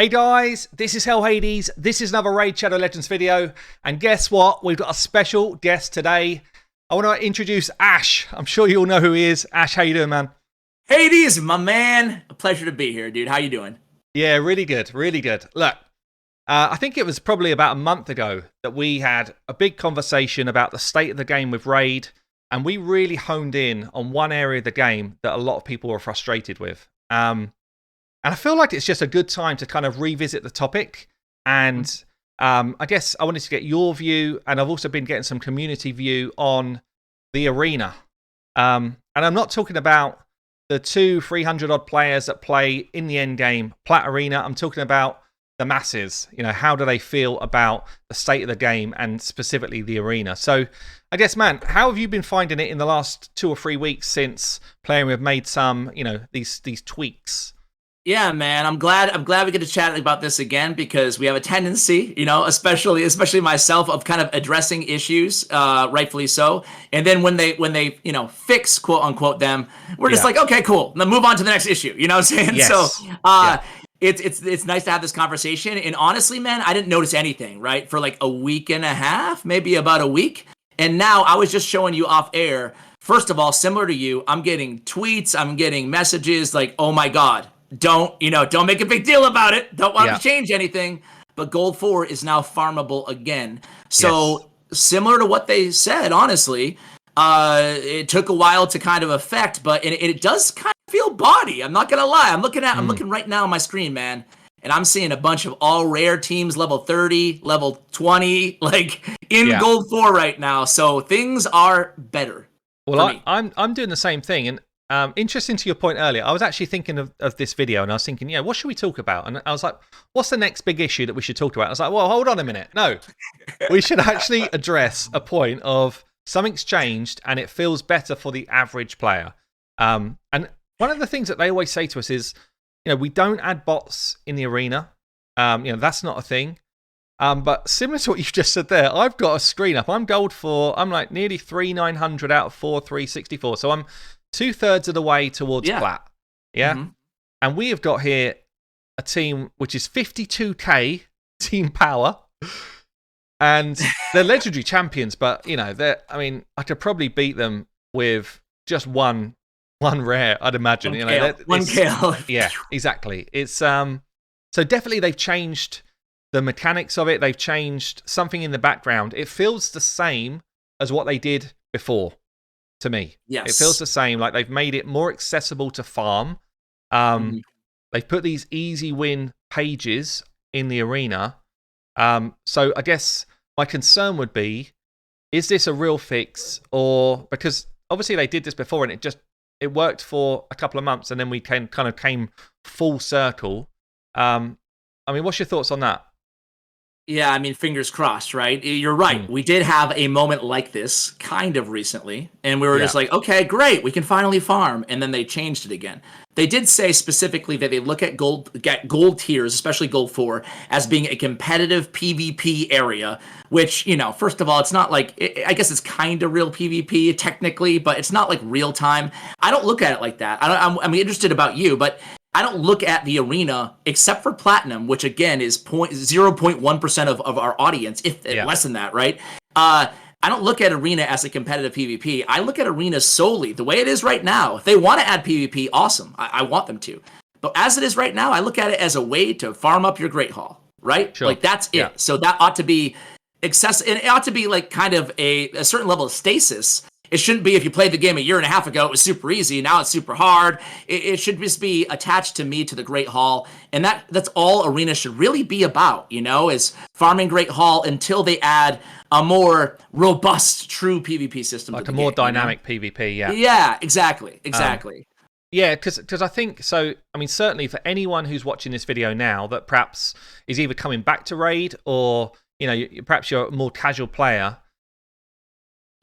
Hey guys, this is Hell Hades. This is another Raid Shadow Legends video. And guess what? We've got a special guest today. I want to introduce Ash. I'm sure you all know who he is. Ash, how you doing, man? Hades, my man. A pleasure to be here, dude. How you doing? Yeah, really good. Really good. Look, I think it was probably about a month ago that we had a big conversation about the state of the game with Raid. And we really honed in on one area of the game that a lot of people were frustrated with. And I feel like it's just a good time to kind of revisit the topic. And I guess I wanted to get your view, and I've also been getting some community view on the arena. And I'm not talking about the 300 odd players that play in the end game, Plat Arena. I'm talking about the masses. You know, how do they feel about the state of the game and specifically the arena? So I guess, man, how have you been finding it in the last 2 or 3 weeks since PLARIUM have made some, you know, these tweaks? Yeah, man. I'm glad we get to chat about this again because we have a tendency, you know, especially myself, of kind of addressing issues, rightfully so. And then when they fix, quote unquote, them, we're just like, okay, cool. Now move on to the next issue. You know what I'm saying? Yes. So it's nice to have this conversation. And honestly, man, I didn't notice anything, right? For like a week and a half, maybe about a week. And now I was just showing you off air. First of all, similar to you, I'm getting tweets, I'm getting messages like, oh my God. Don't make a big deal about it. Don't want to change anything. But Gold 4 is now farmable again. So similar to what they said, honestly, it took a while to kind of affect, but it does kind of feel body. I'm not gonna lie. I'm looking right now on my screen, man, and I'm seeing a bunch of all rare teams, level 30, level 20, like in Gold 4 right now. So things are better. Well, I'm doing the same thing, and interesting to your point earlier, I was actually thinking of this video, and I was thinking, what should we talk about? And I was like, what's the next big issue that we should talk about? I was like, well, hold on a minute. No, we should actually address a point of something's changed, and it feels better for the average player. And one of the things that they always say to us is, we don't add bots in the arena. That's not a thing. But similar to what you've just said there, I've got a screen up. I'm gold 4. I'm like nearly 3,900 out of 4,364. So I'm 2/3 of the way towards Plat. Yeah. Mm-hmm. And we have got here a team which is 52k team power. And they're legendary champions, but I could probably beat them with just one rare, I'd imagine. One kill. Yeah, exactly. It's so definitely they've changed the mechanics of it. They've changed something in the background. It feels the same as what they did before. To me, yes, it feels the same. Like they've made it more accessible to farm. They've put these easy win pages in the arena. So I guess my concern would be, is this a real fix, or because obviously they did this before and it worked for a couple of months and then we came full circle. What's your thoughts on that? Yeah, fingers crossed, right? You're right. We did have a moment like this kind of recently, and we were just like, okay, great, we can finally farm. And then they changed it again. They did say specifically that they look at gold tiers, especially Gold 4, as being a competitive PvP area, which, first of all, it's not like, I guess it's kind of real PvP technically, but it's not like real time. I don't look at it like that. I'm interested about you, but I don't look at the arena, except for Platinum, which again is 0.1% of our audience, if less than that, right? I don't look at arena as a competitive PvP. I look at arena solely the way it is right now. If they want to add PvP, awesome. I want them to. But as it is right now, I look at it as a way to farm up your Great Hall, right? Sure. Like that's it. So that ought to be and it ought to be like kind of a certain level of stasis. It shouldn't be if you played the game a year and a half ago, it was super easy. Now it's super hard. It should just be attached to the Great Hall. And that's all Arena should really be about, is farming Great Hall until they add a more robust, true PvP system. Like a more dynamic PvP, yeah. Yeah, exactly. Yeah, because I think, certainly for anyone who's watching this video now that perhaps is either coming back to Raid or, perhaps you're a more casual player,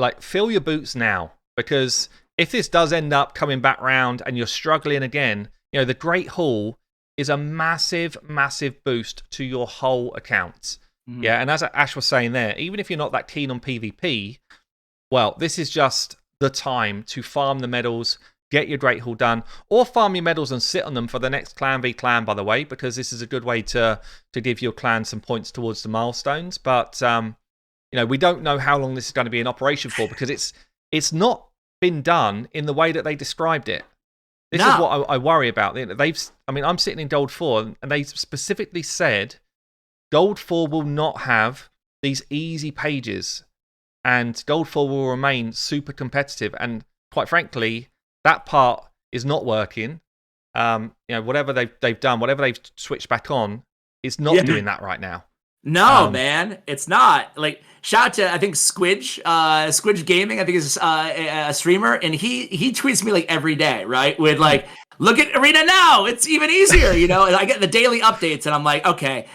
like, fill your boots now, because if this does end up coming back round and you're struggling again, the Great Hall is a massive, massive boost to your whole account. Yeah, and as Ash was saying there, even if you're not that keen on PvP, well, this is just the time to farm the medals, get your Great Hall done, or farm your medals and sit on them for the next clan v clan, by the way, because this is a good way to give your clan some points towards the milestones. But we don't know how long this is going to be in operation for, because it's not been done in the way that they described it. This is what I worry about. I'm sitting in Gold 4, and they specifically said Gold 4 will not have these easy pages, and Gold 4 will remain super competitive. And quite frankly, that part is not working. Whatever they've done, whatever they've switched back on, it's not doing that right now. No, man, it's not. Like, shout out to, I think, Squidge Gaming, I think is a streamer, and he tweets me like every day, right? With like, look at Arena now, it's even easier, and I get the daily updates, and I'm like, okay,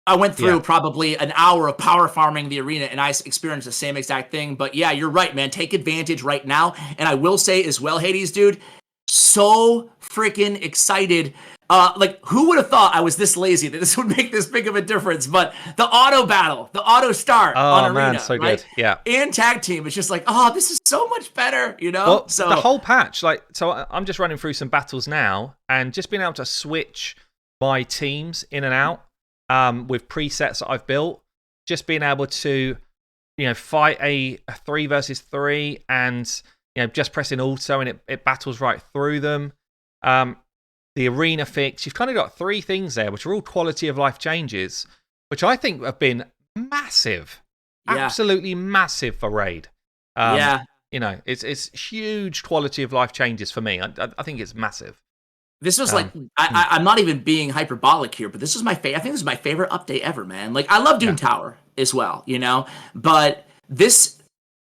I went through probably an hour of power farming the arena, and I experienced the same exact thing. But yeah, you're right, man. Take advantage right now. And I will say as well, Hades, dude, so freaking excited. Who would have thought I was this lazy that this would make this big of a difference? But the auto battle, the auto start on Arena, man, so right? good. Yeah. And tag team, it's just like, oh, this is so much better, Well, so the whole patch, so I'm just running through some battles now, and just being able to switch my teams in and out with presets that I've built, just being able to, fight a 3 versus 3, and just pressing auto, and it battles right through them. The arena fix, you've kind of got 3 things there, which are all quality of life changes, which I think have been massive, absolutely massive for Raid. It's huge quality of life changes for me. I think it's massive. This was I'm not even being hyperbolic here, but this was I think this is my favorite update ever, man. Like, I love Doom Tower as well, but this,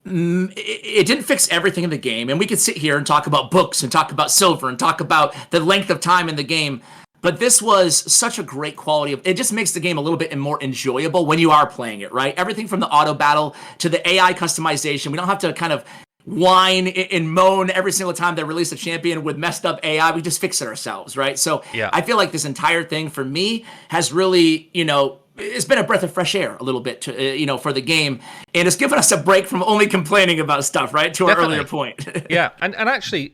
it didn't fix everything in the game. And we could sit here and talk about books and talk about silver and talk about the length of time in the game. But this was such a great quality it just makes the game a little bit more enjoyable when you are playing it, right? Everything from the auto battle to the AI customization. We don't have to kind of whine and moan every single time they release a champion with messed up AI. We just fix it ourselves, right? So I feel like this entire thing for me has really, it's been a breath of fresh air a little bit to, for the game, and it's given us a break from only complaining about stuff, right? To our earlier point. Yeah, and actually,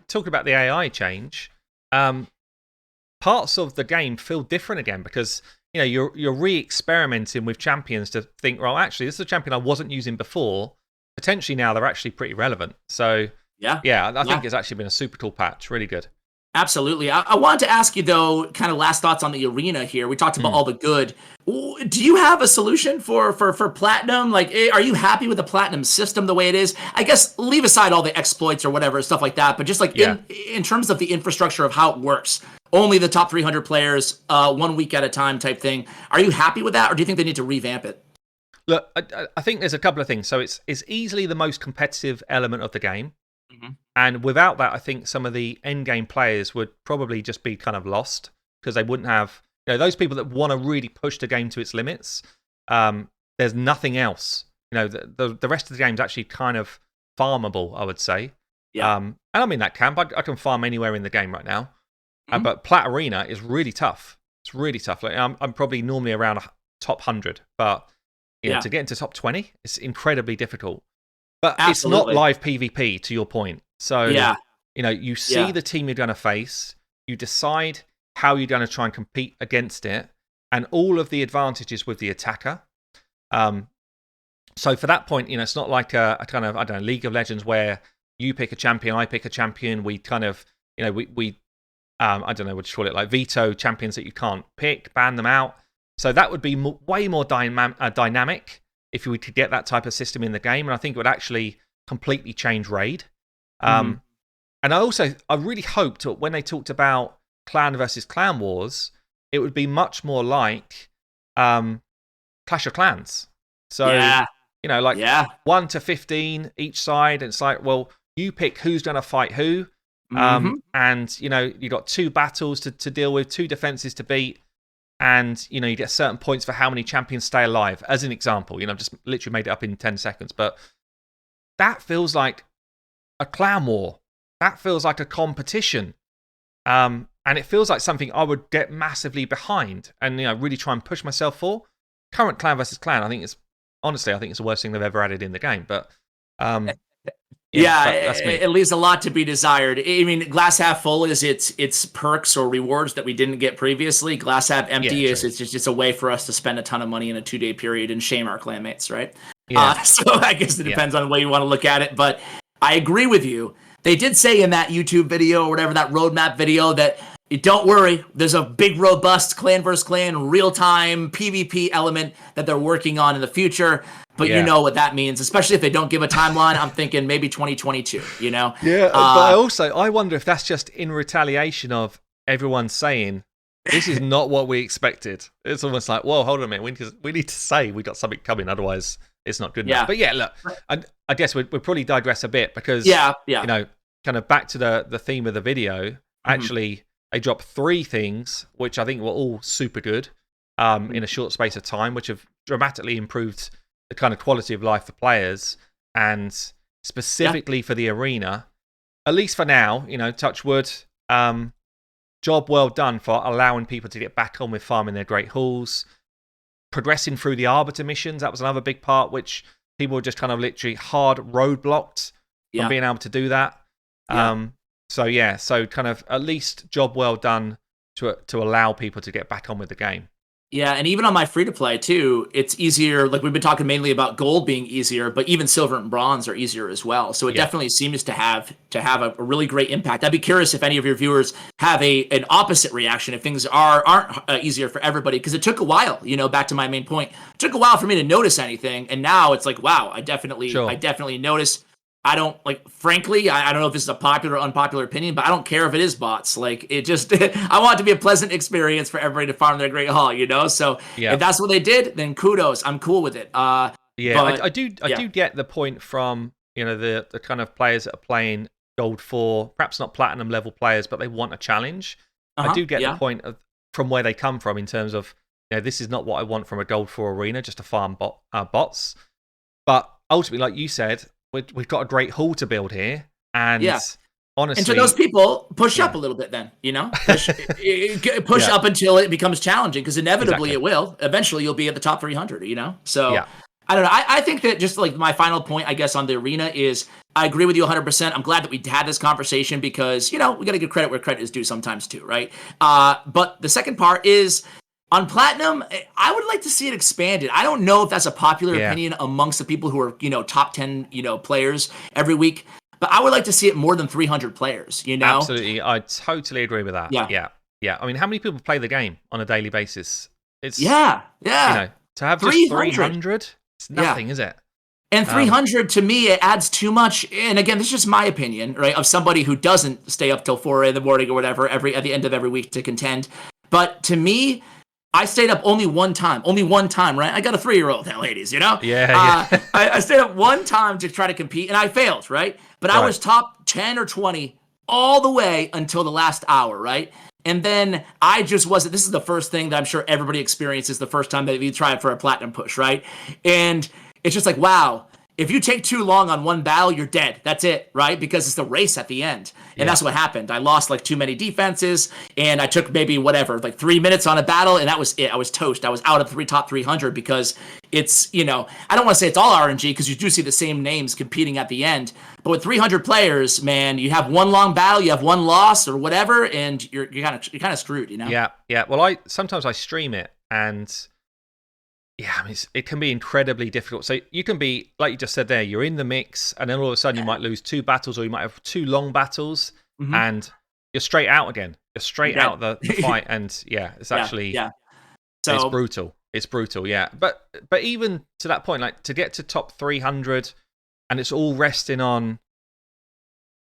talking about the AI change, parts of the game feel different again, because you're re-experimenting with champions to think, well, actually, this is a champion I wasn't using before. Potentially now they're actually pretty relevant. So I think it's actually been a super cool patch. Really good. Absolutely. I wanted to ask you, though, kind of last thoughts on the arena here. We talked about all the good. Do you have a solution for Platinum? Like, are you happy with the Platinum system the way it is? I guess leave aside all the exploits or whatever, stuff like that. But just like in terms of the infrastructure of how it works, only the top 300 players, 1 week at a time type thing. Are you happy with that, or do you think they need to revamp it? Look, I think there's a couple of things. So it's easily the most competitive element of the game. And without that, I think some of the end game players would probably just be kind of lost, because they wouldn't have, those people that want to really push the game to its limits. There's nothing else. The rest of the game's actually kind of farmable, I would say. Yeah. And I'm in that camp. I can farm anywhere in the game right now. But Plat Arena is really tough. It's really tough. Like, I'm probably normally around a top 100, but to get into top 20, it's incredibly difficult. But it's not live PvP, to your point. So, you see the team you're going to face, you decide how you're going to try and compete against it, and all of the advantages with the attacker. So for that point, it's not like a kind of, I don't know, League of Legends where you pick a champion, I pick a champion, we kind of, we I don't know what you call it, like veto champions that you can't pick, ban them out. So that would be way more dynamic if we could get that type of system in the game, and I think it would actually completely change Raid. And I really hoped when they talked about clan versus clan wars, it would be much more like Clash of Clans. So, 1 to 15 each side, and it's like, well, you pick who's going to fight who, and, you got 2 battles to deal with, 2 defenses to beat, and, you get certain points for how many champions stay alive, as an example. I've just literally made it up in 10 seconds. But that feels like a clan war. That feels like a competition. And it feels like something I would get massively behind and, really try and push myself for. Current clan versus clan, I think it's the worst thing they've ever added in the game. But, Yeah, that's me. it leaves a lot to be desired. I mean, glass half full is its perks or rewards that we didn't get previously. Glass half empty is it's just a way for us to spend a ton of money in a 2-day period and shame our clanmates, right? Yeah. So I guess it depends on the way you want to look at it. But I agree with you. They did say in that YouTube video or whatever, that roadmap video, that don't worry, there's a big, robust clan versus clan, real-time PvP element that they're working on in the future. But you know what that means, especially if they don't give a timeline. I'm thinking maybe 2022, you know? Yeah, but I wonder if that's just in retaliation of everyone saying, this is not what we expected. It's almost like, whoa, hold on a minute. We need to say we got something coming, otherwise it's not good enough. But yeah, look, I guess we'll probably digress a bit because, you know, kind of back to the theme of the video, actually, they dropped 3 things, which I think were all super good in a short space of time, which have dramatically improved the kind of quality of life for players, and specifically for the arena, at least for now, you know, touch wood, job well done for allowing people to get back on with farming their great halls, progressing through the arbiter missions. That was another big part, which people were just kind of literally hard roadblocked from being able to do that. So kind of at least job well done to allow people to get back on with the game. Yeah, and even on my free-to-play, too, it's easier. Like, we've been talking mainly about gold being easier, but even silver and bronze are easier as well. So it definitely seems to have a really great impact. I'd be curious if any of your viewers have an opposite reaction, if things aren't easier for everybody, because it took a while, you know, back to my main point. It took a while for me to notice anything, and now it's like, wow, I definitely notice. I don't, like, frankly, I don't know if this is a popular or unpopular opinion, but I don't care if it is bots. Like, it just, I want it to be a pleasant experience for everybody to farm their great hall, you know? So if that's what they did, then kudos. I'm cool with it. I do get the point from, you know, the kind of players that are playing Gold 4, perhaps not platinum level players, but they want a challenge. I do get the point from where they come from in terms of, you know, this is not what I want from a Gold 4 arena, just to farm bots. But ultimately, like you said, we've got a great hall to build here, and honestly, and to those people, push up a little bit. Then, you know, push up until it becomes challenging, because inevitably it will. Eventually, you'll be at the top 300. You know, so I don't know. I think that just like my final point, I guess, on the arena is I agree with you 100%. I'm glad that we had this conversation because, you know, we got to give credit where credit is due sometimes too, right? But the second part is, on Platinum, I would like to see it expanded. I don't know if that's a popular opinion amongst the people who are, you know, top 10, you know, players every week, but I would like to see it more than 300 players, you know? Absolutely. I totally agree with that. Yeah. I mean, how many people play the game on a daily basis? It's You know, to have just 300, it's nothing, is it? And 300, to me, it adds too much. And again, this is just my opinion, right? Of somebody who doesn't stay up till 4 in the morning or whatever at the end of every week to contend. But to me, I stayed up only one time, right? I got a 3-year-old now, ladies, you know? I stayed up one time to try to compete, and I failed, right? But I was top 10 or 20 all the way until the last hour, right? And then I just wasn't. This is the first thing that I'm sure everybody experiences the first time that you try it for a platinum push, right? And it's just like, wow. If you take too long on one battle, you're dead. That's it, right? Because it's the race at the end. And that's what happened. I lost like too many defenses, and I took maybe like 3 minutes on a battle, and that was it. I was toast. I was out of the top 300 because it's, you know, I don't want to say it's all RNG because you do see the same names competing at the end. But with 300 players, man, you have one long battle, you have one loss or whatever, and you're kind of screwed, you know? Yeah. Well, sometimes I stream it, and I mean, it can be incredibly difficult. So you can be, like you just said there, you're in the mix, and then all of a sudden you might lose 2 battles, or you might have 2 long battles, and you're straight out again. You're straight out the fight, and it's actually So, it's brutal. It's brutal, yeah. But even to that point, like to get to top 300, and it's all resting on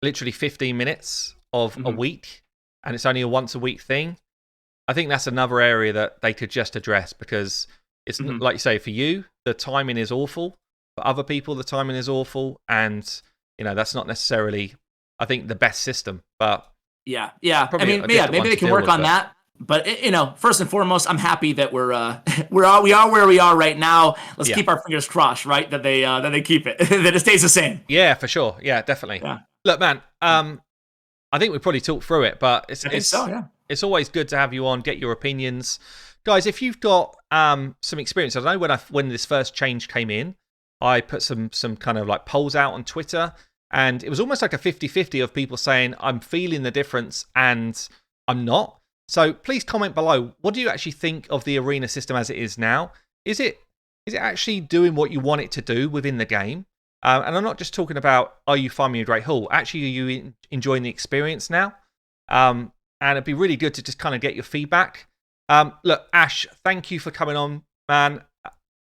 literally 15 minutes of a week, and it's only a once a week thing. I think that's another area that they could just address, because it's like you say, for you, the timing is awful. For other people, the timing is awful, and you know that's not necessarily, I think, the best system. But I mean, maybe they can work on that. But you know, first and foremost, I'm happy that we are where we are right now. Let's keep our fingers crossed, right? That they keep it, that it stays the same. Yeah, for sure. Yeah, definitely. Yeah. Look, man. I think we probably talked through it, but it's always good to have you on, get your opinions. Guys, if you've got some experience, I know when this first change came in, I put some kind of like polls out on Twitter, And it was almost like a 50-50 of people saying, I'm feeling the difference and I'm not. So please comment below. What do you actually think of the arena system as it is now? Is it actually doing what you want it to do within the game? And I'm not just talking about, are you farming a great haul? Actually, are you enjoying the experience now? And it'd be really good to just kind of get your feedback. Look, Ash, thank you for coming on, man.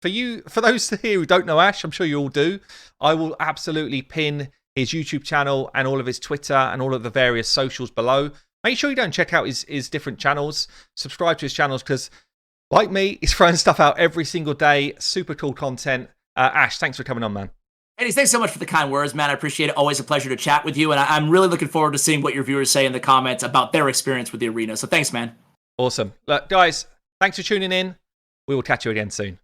For those here who don't know Ash, I'm sure you all do. I will absolutely pin his YouTube channel and all of his Twitter and all of the various socials below. Make sure you go and check out his different channels. Subscribe to his channels because, like me, he's throwing stuff out every single day. Super cool content. Ash, thanks for coming on, man. Eddie, thanks so much for the kind words, man. I appreciate it. Always a pleasure to chat with you. And I'm really looking forward to seeing what your viewers say in the comments about their experience with the arena. So thanks, man. Awesome. Look, guys, thanks for tuning in. We will catch you again soon.